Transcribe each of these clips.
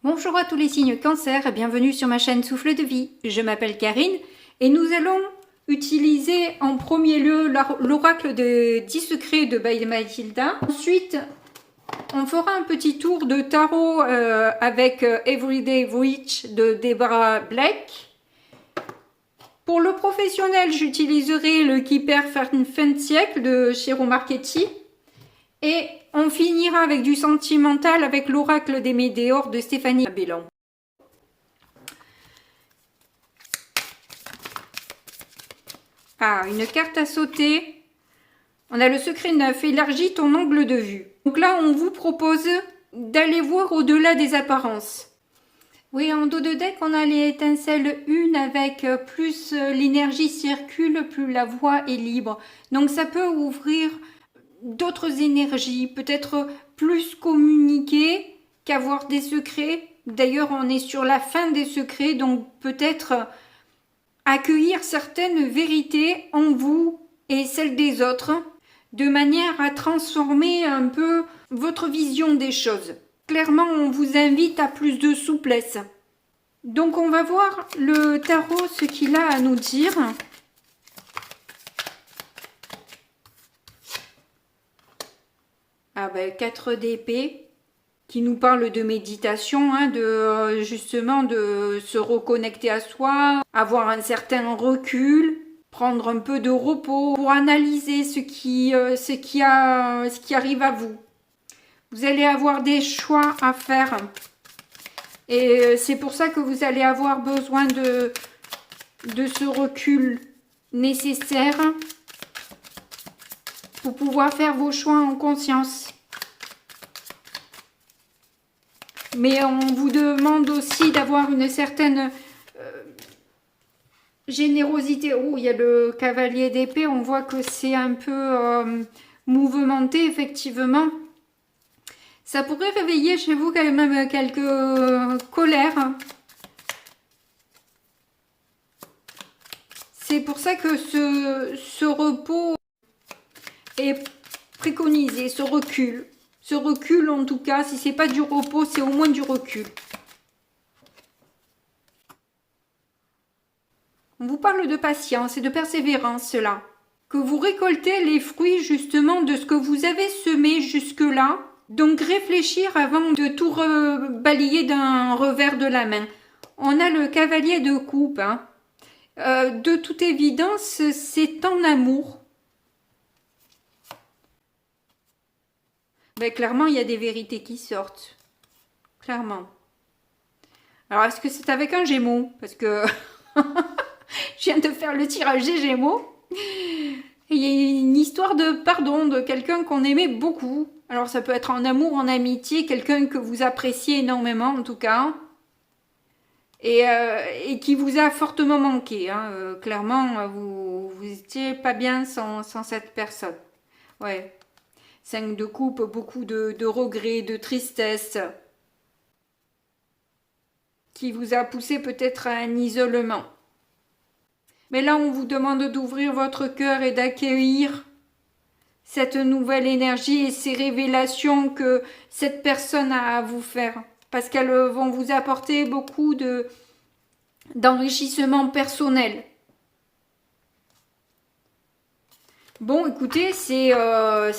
Bonjour à tous les signes cancer et bienvenue sur ma chaîne Souffle de vie. Je m'appelle Karine et nous allons utiliser en premier lieu l'oracle de 10 secrets de By Mathilda. Ensuite, on fera un petit tour de tarot avec Everyday Witch de Deborah Black. Pour le professionnel, j'utiliserai le Keeper fin de siècle de Chiro Marchetti. Et on finira avec du sentimental avec l'oracle des Médéores de Stéphanie Bellan. Ah, une carte à sauter. On a le secret neuf, élargis ton angle de vue. Donc là, on vous propose d'aller voir au-delà des apparences. Oui, en dos de deck, on a les étincelles 1 avec plus l'énergie circule, plus la voie est libre. Donc ça peut ouvrir d'autres énergies, peut-être plus communiquer qu'avoir des secrets. D'ailleurs, on est sur la fin des secrets, donc peut-être accueillir certaines vérités en vous et celles des autres, de manière à transformer un peu votre vision des choses. Clairement, on vous invite à plus de souplesse. Donc, on va voir le tarot, ce qu'il a à nous dire. Ah ben, 4 d'épée qui nous parle de méditation, hein, de justement de se reconnecter à soi, avoir un certain recul, prendre un peu de repos pour analyser ce qui arrive à vous. Vous allez avoir des choix à faire et c'est pour ça que vous allez avoir besoin de ce recul nécessaire pour pouvoir faire vos choix en conscience. Mais on vous demande aussi d'avoir une certaine générosité. Oh, il y a le cavalier d'épée, on voit que c'est un peu mouvementé, effectivement. Ça pourrait réveiller chez vous quand même quelques colères. C'est pour ça que ce repos est préconisé, ce recul. Ce recul, en tout cas, si c'est pas du repos, c'est au moins du recul. On vous parle de patience et de persévérance, là. Que vous récoltez les fruits, justement, de ce que vous avez semé jusque-là. Donc, réfléchir avant de tout balayer d'un revers de la main. On a le cavalier de coupe, hein. De toute évidence, c'est en amour. Ben, clairement, il y a des vérités qui sortent. Clairement. Alors, est-ce que c'est avec un Gémeaux? Parce que je viens de faire le tirage des Gémeaux. Il y a une histoire de pardon de quelqu'un qu'on aimait beaucoup. Alors, ça peut être en amour, en amitié, quelqu'un que vous appréciez énormément, en tout cas. Et qui vous a fortement manqué. Hein. Clairement, vous n'étiez pas bien sans cette personne. Ouais. 5 de coupe, beaucoup de regrets, de tristesse, qui vous a poussé peut-être à un isolement. Mais là, on vous demande d'ouvrir votre cœur et d'accueillir cette nouvelle énergie et ces révélations que cette personne a à vous faire. Parce qu'elles vont vous apporter beaucoup d'enrichissement personnel. Bon, écoutez, c'est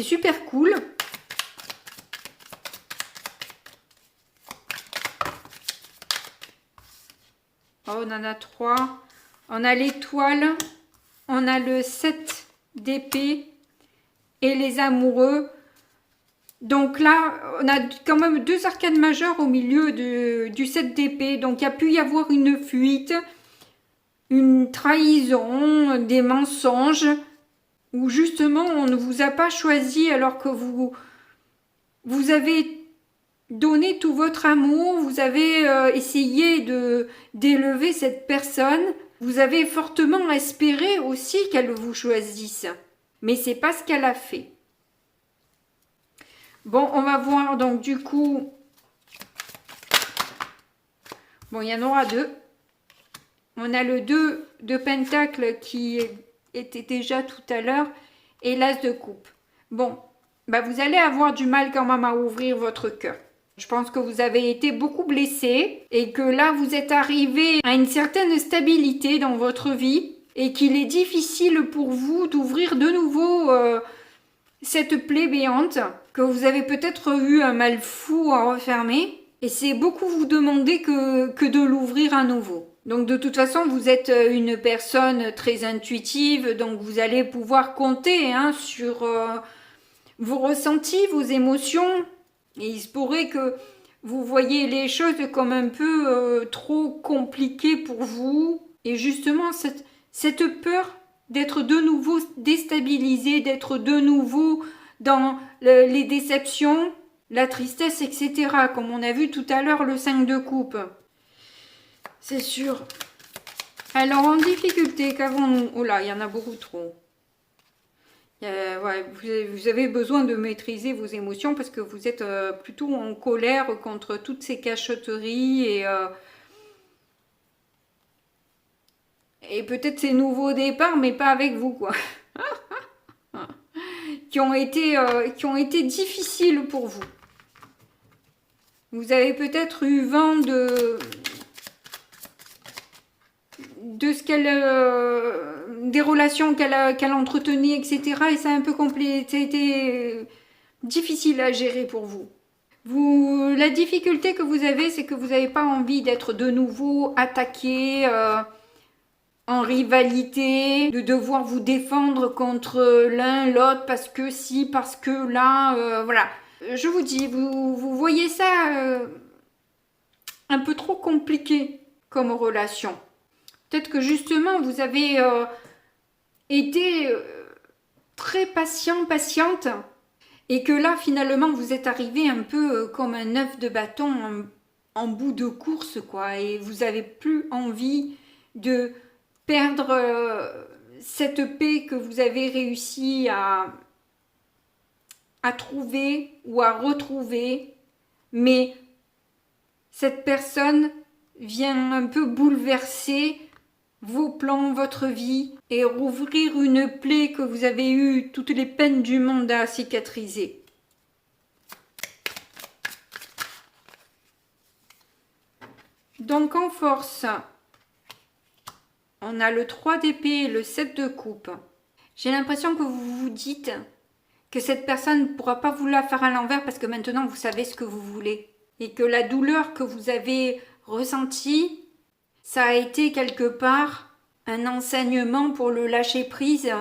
super cool. Oh, on en a 3. On a l'étoile, on a le 7 d'épée et les amoureux. Donc là, on a quand même 2 arcanes majeures au milieu du 7 d'épée. Donc il y a pu y avoir une fuite, une trahison, des mensonges. Où justement on ne vous a pas choisi alors que vous avez donné tout votre amour, vous avez essayé d'élever cette personne, vous avez fortement espéré aussi qu'elle vous choisisse, mais c'est pas ce qu'elle a fait. Bon, on va voir donc du coup, bon il y en aura 2, on a le 2 de pentacle qui était déjà tout à l'heure et l'as de coupe. Bon, bah vous allez avoir du mal quand même à ouvrir votre cœur. Je pense que vous avez été beaucoup blessé et que là, vous êtes arrivé à une certaine stabilité dans votre vie et qu'il est difficile pour vous d'ouvrir de nouveau cette plaie béante, que vous avez peut-être eu un mal fou à refermer et c'est beaucoup vous demander que de l'ouvrir à nouveau. Donc de toute façon, vous êtes une personne très intuitive, donc vous allez pouvoir compter sur vos ressentis, vos émotions. Et il se pourrait que vous voyez les choses comme un peu trop compliquées pour vous. Et justement, cette peur d'être de nouveau déstabilisé, d'être de nouveau dans les déceptions, la tristesse, etc. Comme on a vu tout à l'heure le 5 de coupe. C'est sûr. Alors en difficulté, qu'avons-nous? Oh là, il y en a beaucoup trop. Ouais, vous avez besoin de maîtriser vos émotions parce que vous êtes plutôt en colère contre toutes ces cachotteries et peut-être ces nouveaux départs, mais pas avec vous, quoi. qui ont été difficiles pour vous. Vous avez peut-être eu vent de ce qu'elle des relations qu'elle entretenait, etc. Et ça a un peu compliqué, ça a été difficile à gérer pour vous. La difficulté que vous avez, c'est que vous n'avez pas envie d'être de nouveau attaqué en rivalité, de devoir vous défendre contre l'un, l'autre, parce que si, parce que là, voilà. Je vous dis, vous voyez ça un peu trop compliqué comme relation. Peut-être que justement, vous avez été très patiente, et que là, finalement, vous êtes arrivé un peu comme un œuf de bâton en bout de course, quoi, et vous n'avez plus envie de perdre cette paix que vous avez réussi à trouver ou à retrouver, mais cette personne vient un peu bouleverser vos plans, votre vie, et rouvrir une plaie que vous avez eu toutes les peines du monde à cicatriser. Donc en force, on a le 3 d'épée et le 7 de coupe. J'ai l'impression que vous vous dites que cette personne ne pourra pas vous la faire à l'envers parce que maintenant vous savez ce que vous voulez. Et que la douleur que vous avez ressentie, ça a été quelque part un enseignement pour le lâcher prise,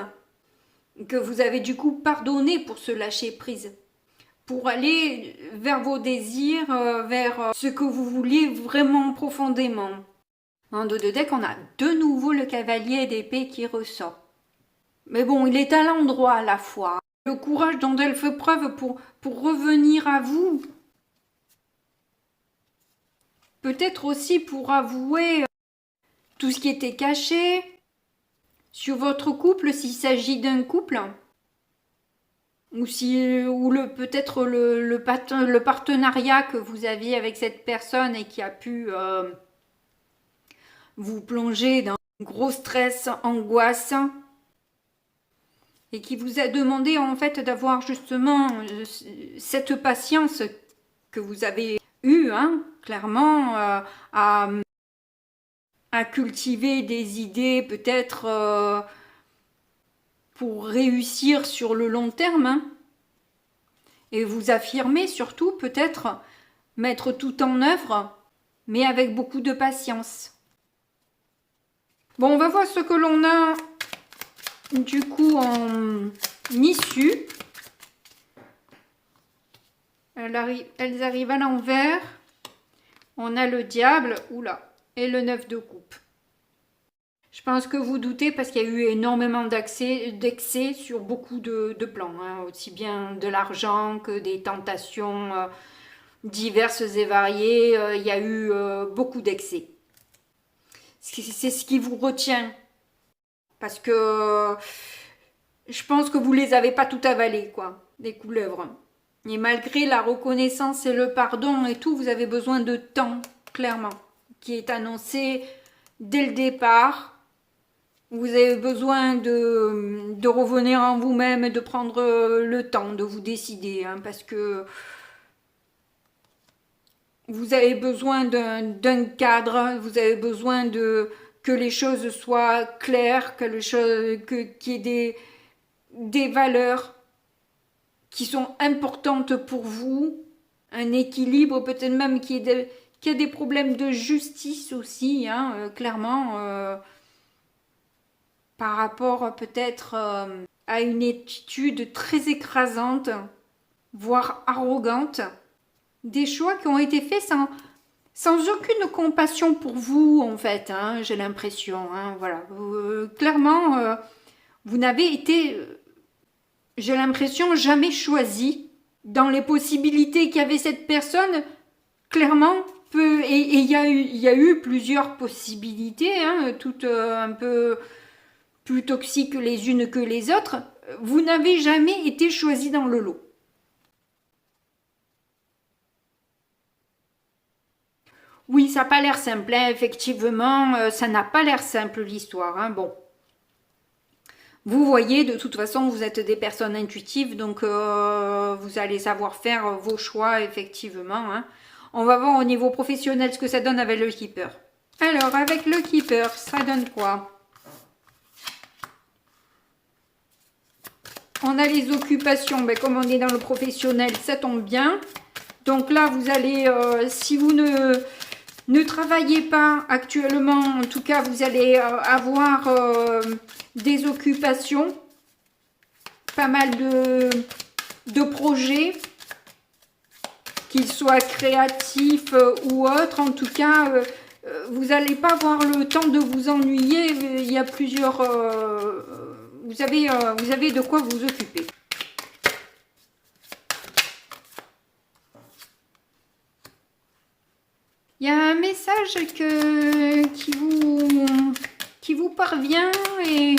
que vous avez du coup pardonné pour ce lâcher prise, pour aller vers vos désirs, vers ce que vous vouliez vraiment profondément. En dos de deck, on a de nouveau le cavalier d'épée qui ressort. Mais bon, il est à l'endroit à la fois. Le courage dont elle fait preuve pour revenir à vous. Peut-être aussi pour avouer tout ce qui était caché sur votre couple, s'il s'agit d'un couple. Ou peut-être le partenariat que vous aviez avec cette personne et qui a pu vous plonger dans un gros stress, angoisse, et qui vous a demandé en fait d'avoir justement cette patience que vous avez eue, clairement, à cultiver des idées peut-être pour réussir sur le long terme, et vous affirmer surtout peut-être mettre tout en œuvre, mais avec beaucoup de patience. Bon, on va voir ce que l'on a du coup en issue. Elles arrivent à l'envers. On a le diable, oula, et le 9 de coupe. Je pense que vous doutez parce qu'il y a eu énormément d'excès sur beaucoup de plans, aussi bien de l'argent que des tentations diverses et variées. Il y a eu beaucoup d'excès. C'est ce qui vous retient. Parce que je pense que vous les avez pas tout avalées, quoi, les couleuvres. Et malgré la reconnaissance et le pardon et tout, vous avez besoin de temps, clairement, qui est annoncé dès le départ. Vous avez besoin de revenir en vous-même et de prendre le temps de vous décider, parce que vous avez besoin d'un cadre, vous avez besoin que les choses soient claires, qu'il y ait des valeurs qui sont importantes pour vous, un équilibre, peut-être même qu'il y a des problèmes de justice aussi, hein, clairement, par rapport peut-être à une attitude très écrasante, voire arrogante. Des choix qui ont été faits sans aucune compassion pour vous, en fait, hein, j'ai l'impression. Hein, voilà. Clairement, vous n'avez été, j'ai l'impression, jamais choisi dans les possibilités qu'avait cette personne. Clairement, et il y a eu plusieurs possibilités, hein, toutes un peu plus toxiques les unes que les autres. Vous n'avez jamais été choisi dans le lot. Oui, ça n'a pas l'air simple, hein, effectivement, ça n'a pas l'air simple l'histoire. Hein, bon, vous voyez, de toute façon, vous êtes des personnes intuitives, donc vous allez savoir faire vos choix, effectivement. Hein. On va voir au niveau professionnel ce que ça donne avec le keeper. Alors, avec le keeper, ça donne quoi? On a les occupations, ben, comme on est dans le professionnel, ça tombe bien. Donc là, vous allez, si vous ne travaillez pas actuellement, en tout cas, vous allez avoir des occupations, pas mal de projets, qu'ils soient créatifs ou autres. En tout cas, vous n'allez pas avoir le temps de vous ennuyer. Il y a plusieurs... vous avez de quoi vous occuper. Il y a un message qui vous parvient et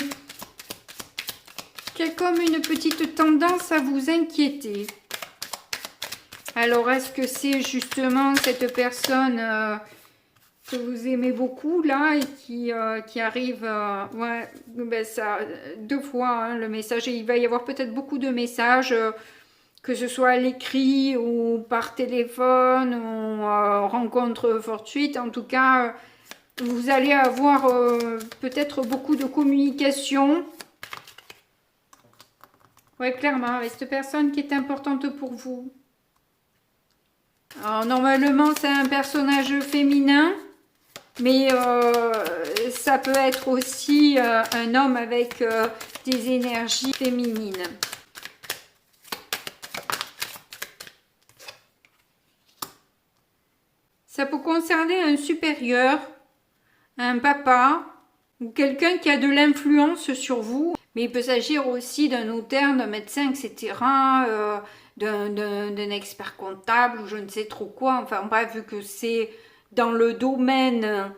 qui a comme une petite tendance à vous inquiéter. Alors, est-ce que c'est justement cette personne que vous aimez beaucoup là et qui arrive... ouais, ben ça, deux fois hein, le message. Et il va y avoir peut-être beaucoup de messages... que ce soit à l'écrit ou par téléphone ou rencontre fortuite, en tout cas, vous allez avoir peut-être beaucoup de communication. Oui, clairement, avec cette personne qui est importante pour vous. Alors, normalement, c'est un personnage féminin, mais ça peut être aussi un homme avec des énergies féminines. Ça peut concerner un supérieur, un papa ou quelqu'un qui a de l'influence sur vous. Mais il peut s'agir aussi d'un notaire, d'un médecin, etc. D'un expert comptable ou je ne sais trop quoi. Enfin bref, vu que c'est dans le domaine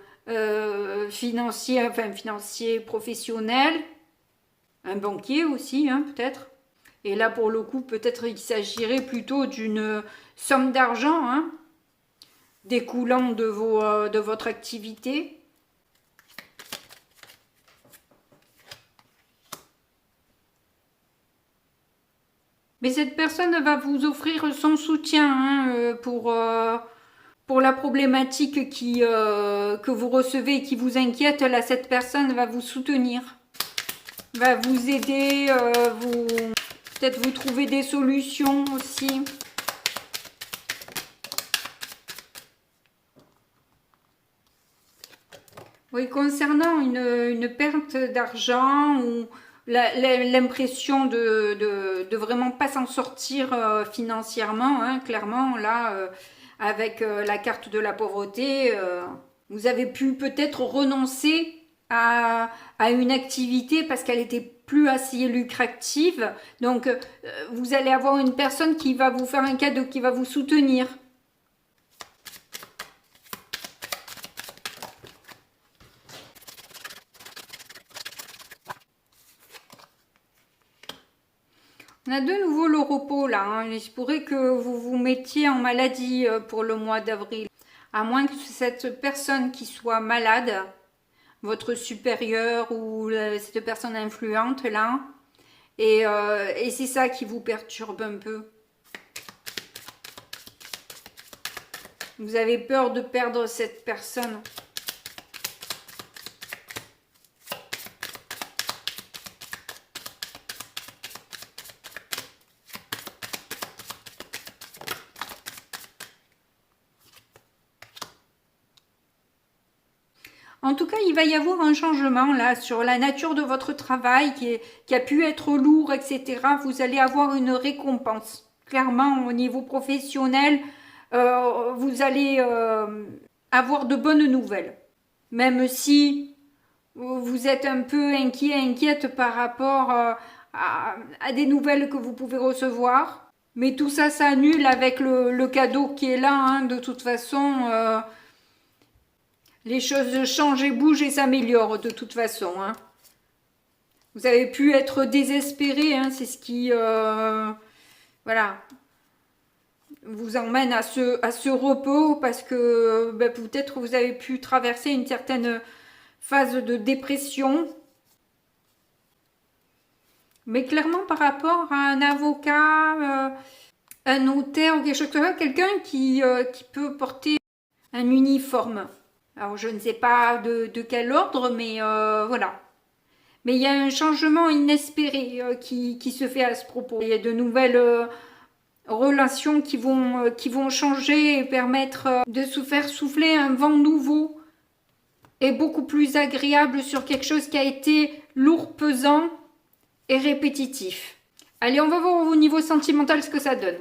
financier, enfin financier professionnel. Un banquier aussi, hein, peut-être. Et là, pour le coup, peut-être il s'agirait plutôt d'une somme d'argent, hein, découlant de votre activité. Mais cette personne va vous offrir son soutien hein, pour la problématique que vous recevez et qui vous inquiète. Là, cette personne va vous soutenir, va vous aider, peut-être vous trouver des solutions aussi. Oui, concernant une perte d'argent ou l'impression de vraiment pas s'en sortir financièrement, hein, clairement, là, avec la carte de la pauvreté, vous avez pu peut-être renoncer à une activité parce qu'elle était plus assez lucrative. Donc, vous allez avoir une personne qui va vous faire un cadeau, qui va vous soutenir. On a de nouveau le repos là, hein. Il se pourrait que vous vous mettiez en maladie pour le mois d'avril. À moins que cette personne qui soit malade, votre supérieur ou cette personne influente là, et c'est ça qui vous perturbe un peu. Vous avez peur de perdre cette personne. En tout cas, il va y avoir un changement là sur la nature de votre travail qui a pu être lourd, etc. Vous allez avoir une récompense. Clairement, au niveau professionnel, vous allez avoir de bonnes nouvelles. Même si vous êtes un peu inquiète par rapport à des nouvelles que vous pouvez recevoir. Mais tout ça s'annule avec le cadeau qui est là. Hein. De toute façon, les choses changent et bougent et s'améliorent de toute façon. Hein. Vous avez pu être désespéré. Hein. C'est ce qui voilà, vous emmène à ce repos parce que peut-être vous avez pu traverser une certaine phase de dépression. Mais clairement par rapport à un avocat, un notaire ou quelque chose comme ça, quelqu'un qui peut porter un uniforme. Alors je ne sais pas de quel ordre, mais voilà. Mais il y a un changement inespéré qui se fait à ce propos. Il y a de nouvelles relations qui vont changer et permettre de se faire souffler un vent nouveau et beaucoup plus agréable sur quelque chose qui a été lourd, pesant et répétitif. Allez, on va voir au niveau sentimental ce que ça donne.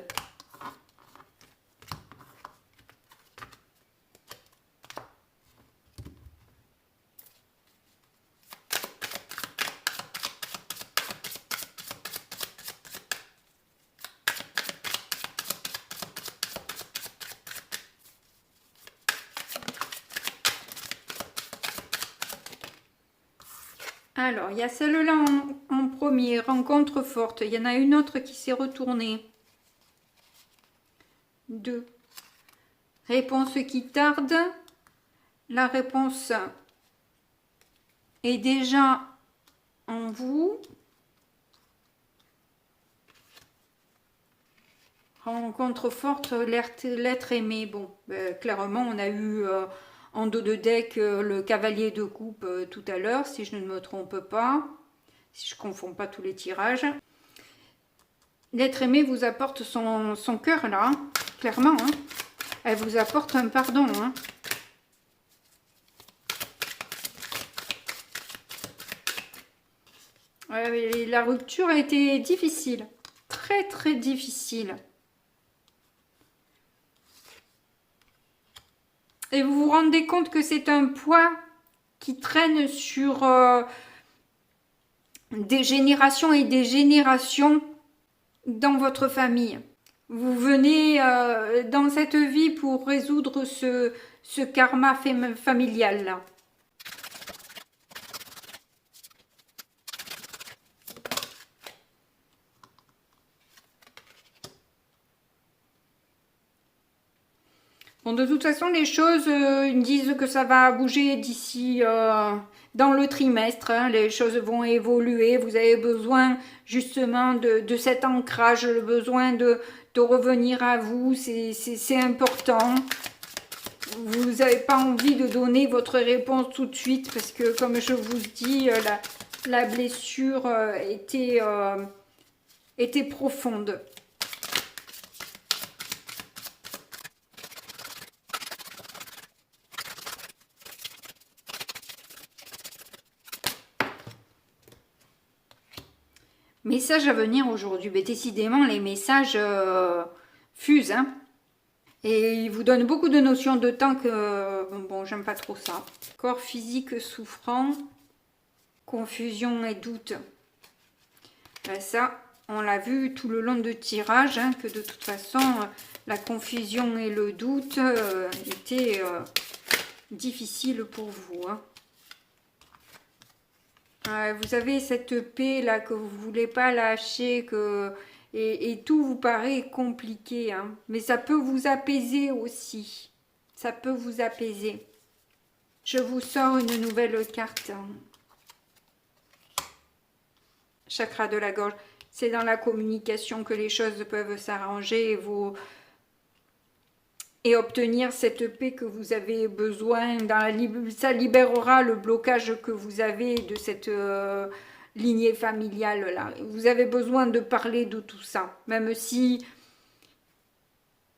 Alors, il y a celle-là en premier, rencontre forte. Il y en a une autre qui s'est retournée. 2. Réponse qui tarde. La réponse est déjà en vous. Rencontre forte, l'être aimé. Bon, clairement, on a eu en dos de deck le cavalier de coupe tout à l'heure, si je ne me trompe pas. Si je ne confonds pas tous les tirages. L'être aimé vous apporte son cœur là, hein, clairement. Hein. Elle vous apporte un pardon. Hein. La rupture a été difficile. Très très difficile. Et vous vous rendez compte que c'est un poids qui traîne sur des générations et des générations dans votre famille. Vous venez dans cette vie pour résoudre ce karma familial là. Bon, de toute façon, les choses ils disent que ça va bouger d'ici dans le trimestre. Hein, les choses vont évoluer. Vous avez besoin justement de cet ancrage, le besoin de revenir à vous. C'est important. Vous n'avez pas envie de donner votre réponse tout de suite parce que, comme je vous dis, la blessure était profonde. Message à venir aujourd'hui. Mais décidément, les messages fusent. Hein. Et ils vous donnent beaucoup de notions de temps que... Bon, j'aime pas trop ça. Corps physique souffrant. Confusion et doute. Ben ça, on l'a vu tout le long de tirage. Hein, que de toute façon, la confusion et le doute étaient difficiles pour vous. Hein. Vous avez cette paix là que vous ne voulez pas lâcher, et tout vous paraît compliqué. Hein. Mais ça peut vous apaiser aussi. Ça peut vous apaiser. Je vous sors une nouvelle carte. Chakra de la gorge. C'est dans la communication que les choses peuvent s'arranger. et obtenir cette paix que vous avez besoin. Ça libérera le blocage que vous avez de cette lignée familiale là. Vous avez besoin de parler de tout ça, même si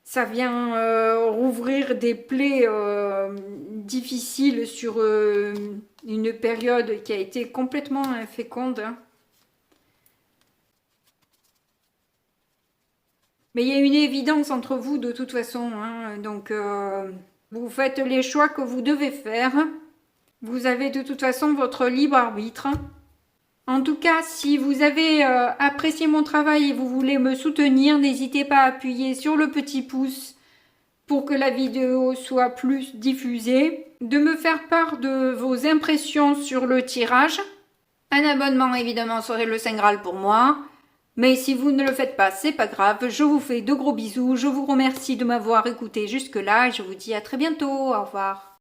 ça vient rouvrir des plaies difficiles sur une période qui a été complètement inféconde. Hein. Mais il y a une évidence entre vous de toute façon. Hein. Donc, vous faites les choix que vous devez faire. Vous avez de toute façon votre libre arbitre. En tout cas, si vous avez apprécié mon travail et vous voulez me soutenir, n'hésitez pas à appuyer sur le petit pouce pour que la vidéo soit plus diffusée. De me faire part de vos impressions sur le tirage. Un abonnement évidemment serait le Saint Graal pour moi. Mais si vous ne le faites pas, c'est pas grave. Je vous fais de gros bisous. Je vous remercie de m'avoir écouté jusque-là et je vous dis à très bientôt. Au revoir.